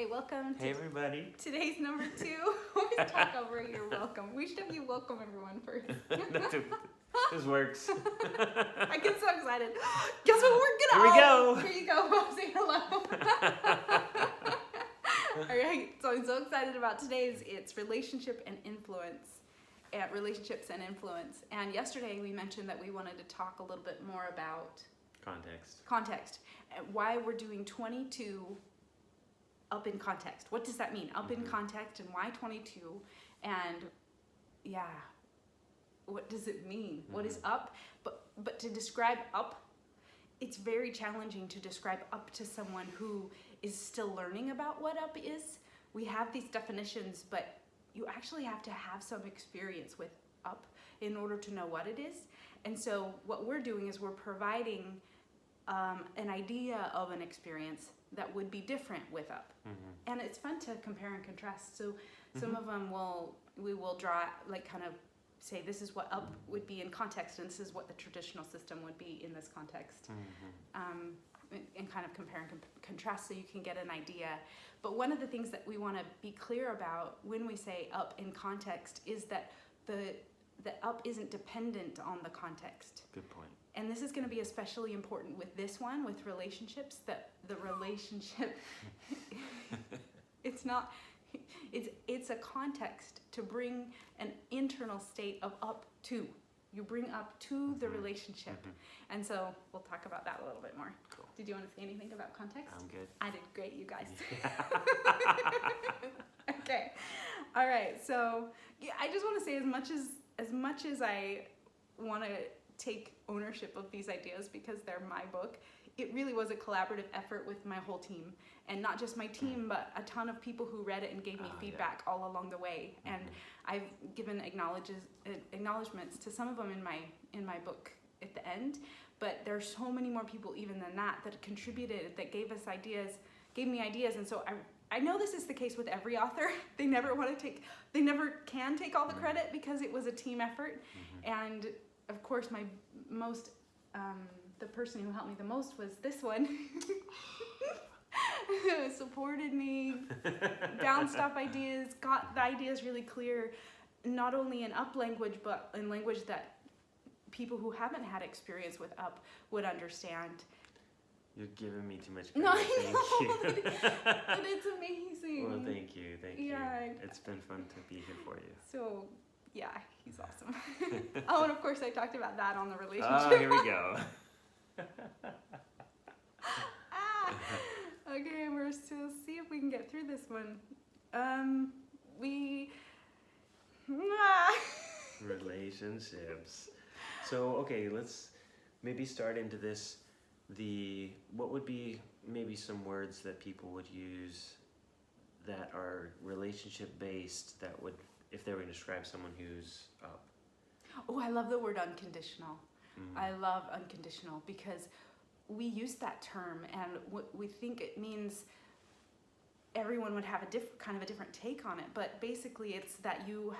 Okay, welcome Hey to everybody. today's number 2. Always talk over you're welcome. We should have you welcome everyone first. This works. I get so excited. Guess what we're Here we go. Here you go. Say hello. Alright, so I'm so excited about today's. It's relationships and influence. And yesterday we mentioned that we wanted to talk a little bit more about context and why we're doing 22 up in context. What does that mean? Up in context, and why 22? And yeah, what does it mean? What is up? But to describe up, it's very challenging to describe up to someone who is still learning about what up is. We have these definitions, but you actually have to have some experience with up in order to know what it is. And so what we're doing is we're providing an idea of an experience that would be different with up. And it's fun to compare and contrast. So some of them we will draw, like, kind of say this is what up would be in context, and this is what the traditional system would be in this context. And kind of compare and contrast so you can get an idea. But one of the things that we want to be clear about when we say up in context is that the up isn't dependent on the context. Good point. And this is going to be especially important with this one, with relationships, that the relationship, it's a context to bring an internal state of up to. You bring up to the relationship. And so we'll talk about that a little bit more. Cool. Did you want to say anything about context? I'm good. I did great, you guys. Okay. All right. So yeah, I just want to say as much as I want to take ownership of these ideas because they're my book, it really was a collaborative effort with my whole team, and not just my team, but a ton of people who read it and gave me feedback all along the way. And I've given acknowledgments to some of them in my book at the end, but there's so many more people even than that contributed, that gave me ideas. And so I know this is the case with every author. They never can take all the credit because it was a team effort. And of course, the person who helped me the most was this one. Supported me, bounced off ideas, got the ideas really clear, not only in up language, but in language that people who haven't had experience with up would understand. You're giving me too much credit. No, I know, Thank you. but it's amazing. Well, thank you. Yeah. It's been fun to be here for you. So, yeah, he's awesome. Oh, and of course I talked about that on the relationship. Oh, here we go. Okay, we're still see if we can get through this one. Relationships. So, okay, let's maybe start into this. What would be maybe some words that people would use that are relationship based, that would, if they were to describe someone who's up? Oh, I love the word unconditional. I love unconditional because we use that term and we think it means everyone would have a different take on it. But basically, it's that you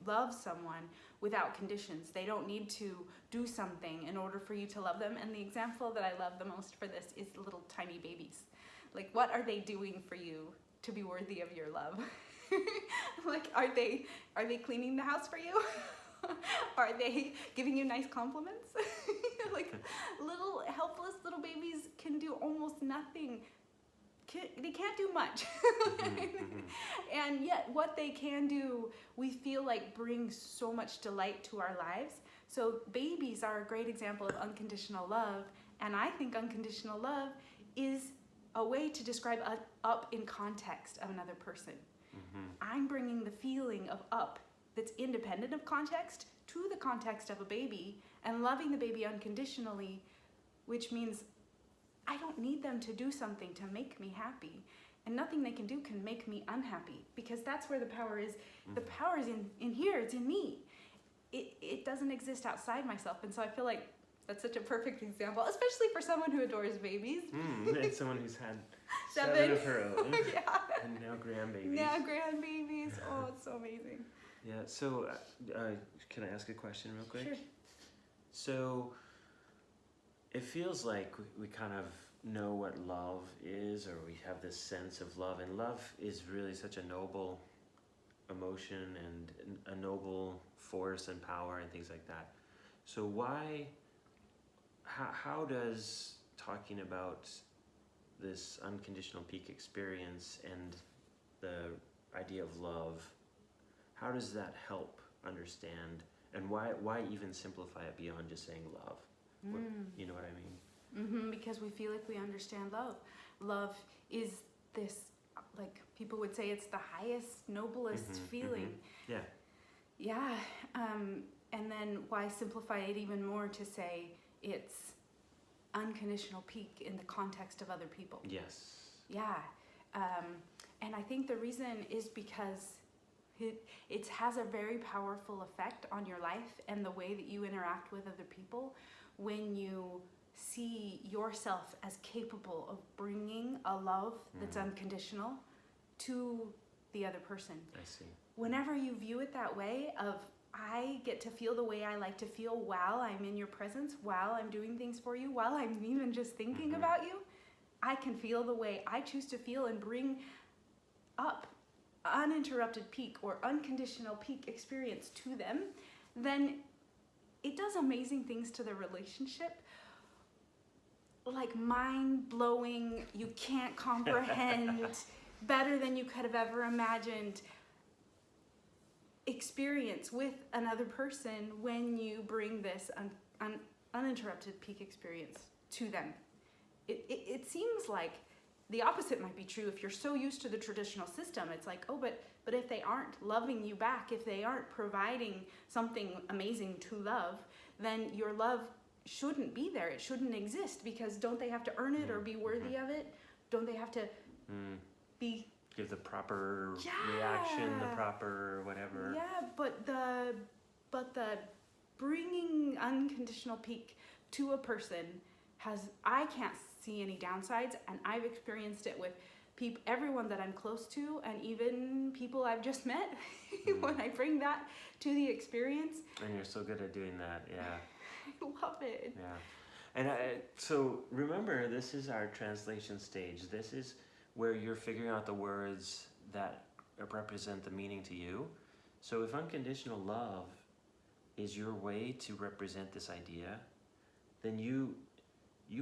love someone without conditions. They don't need to do something in order for you to love them. And the example that I love the most for this is little tiny babies. Like, what are they doing for you to be worthy of your love? Like, are they cleaning the house for you? Are they giving you nice compliments? Like, little helpless little babies can do almost nothing. They can't do much. And yet what they can do, we feel like brings so much delight to our lives. So babies are a great example of unconditional love. And I think unconditional love is a way to describe up in context of another person. I'm bringing the feeling of up that's independent of context to the context of a baby, and loving the baby unconditionally, which means I don't need them to do something to make me happy, and nothing they can do can make me unhappy, because that's where the power is. The power is in here, it's in me. It doesn't exist outside myself. And so I feel like that's such a perfect example, especially for someone who adores babies. And someone who's had seven of her own. Yeah. And now grandbabies. Oh, it's so amazing. Yeah, so can I ask a question real quick? Sure. So it feels like we kind of know what love is, or we have this sense of love, and love is really such a noble emotion and a noble force and power and things like that. So how does talking about this unconditional peak experience and the idea of love, how does that help understand, and why even simplify it beyond just saying love? You know what I mean? Because we feel like we understand love. Love is this, like people would say, it's the highest, noblest feeling. Yeah. Yeah. And then why simplify it even more to say it's unconditional peak in the context of other people? Yes. Yeah. And I think the reason is because it has a very powerful effect on your life and the way that you interact with other people when you see yourself as capable of bringing a love that's unconditional to the other person. I see. Whenever you view it that way of, I get to feel the way I like to feel while I'm in your presence, while I'm doing things for you, while I'm even just thinking about you, I can feel the way I choose to feel and bring up uninterrupted peak or unconditional peak experience to them, then it does amazing things to the relationship. Like mind-blowing, you can't comprehend, better than you could have ever imagined experience with another person when you bring this uninterrupted peak experience to them. It seems like the opposite might be true if you're so used to the traditional system. It's like, oh, but if they aren't loving you back, if they aren't providing something amazing to love, then your love shouldn't be there. It shouldn't exist, because don't they have to earn it or be worthy of it? Don't they have to be... Give the proper reaction, the proper whatever. Yeah, but the bringing unconditional peak to a person I can't see any downsides, and I've experienced it with everyone that I'm close to, and even people I've just met. When I bring that to the experience. And you're so good at doing that, yeah. I love it. Yeah. And so remember, this is our translation stage. This is where you're figuring out the words that represent the meaning to you. So if unconditional love is your way to represent this idea, then you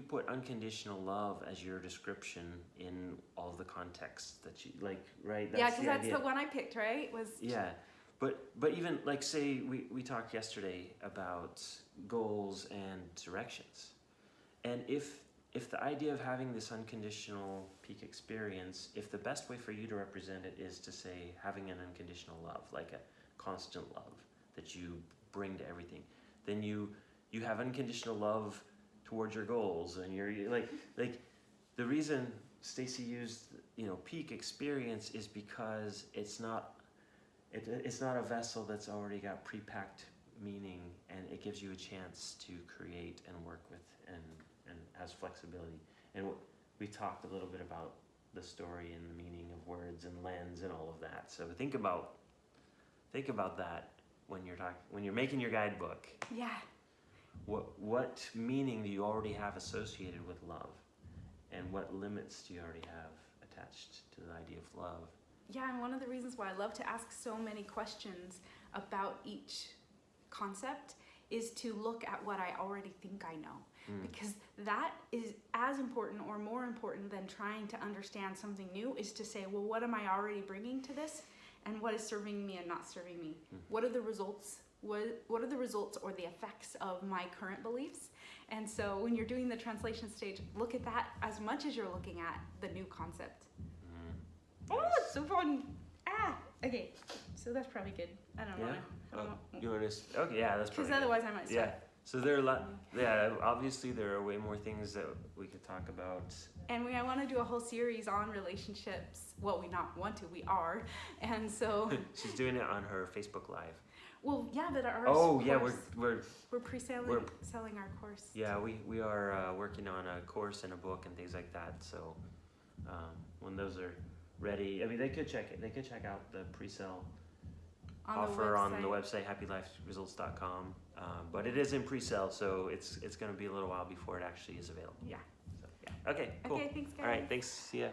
put unconditional love as your description in all the contexts that you like, right? Yeah, because that's the one I picked, right? Yeah, but even like, say we talked yesterday about goals and directions, and if the idea of having this unconditional peak experience, if the best way for you to represent it is to say having an unconditional love, like a constant love that you bring to everything, then you have unconditional love towards your goals, and you're like the reason Stacy used peak experience is because it's not a vessel that's already got pre-packed meaning, and it gives you a chance to create and work with and has flexibility. And we talked a little bit about the story and the meaning of words and lens and all of that. So think about that when you're making your guidebook. Yeah. What meaning do you already have associated with love, and what limits do you already have attached to the idea of love? Yeah, and one of the reasons why I love to ask so many questions about each concept is to look at what I already think I know. Because that is as important or more important than trying to understand something new, is to say, well, what am I already bringing to this, and what is serving me and not serving me? What are the results? What are the results or the effects of my current beliefs? And so when you're doing the translation stage, look at that as much as you're looking at the new concept. Oh, it's so fun. Okay, so that's probably good. I don't know. You want to? Okay, yeah, that's probably because otherwise I might start. Yeah. So there are a lot. Yeah, obviously there are way more things that we could talk about. And I want to do a whole series on relationships. Well, we not want to. We are. And so. She's doing it on her Facebook Live. Well, yeah, but our course, yeah, we're selling our course. Yeah, we are working on a course and a book and things like that. So when those are ready, I mean, they could check it. They could check out the pre-sale offer on the website happyliferesults.com. But it is in pre-sale, so it's going to be a little while before it actually is available. Yeah. So, yeah. Okay, cool. Okay, thanks, guys. All right, thanks. See ya.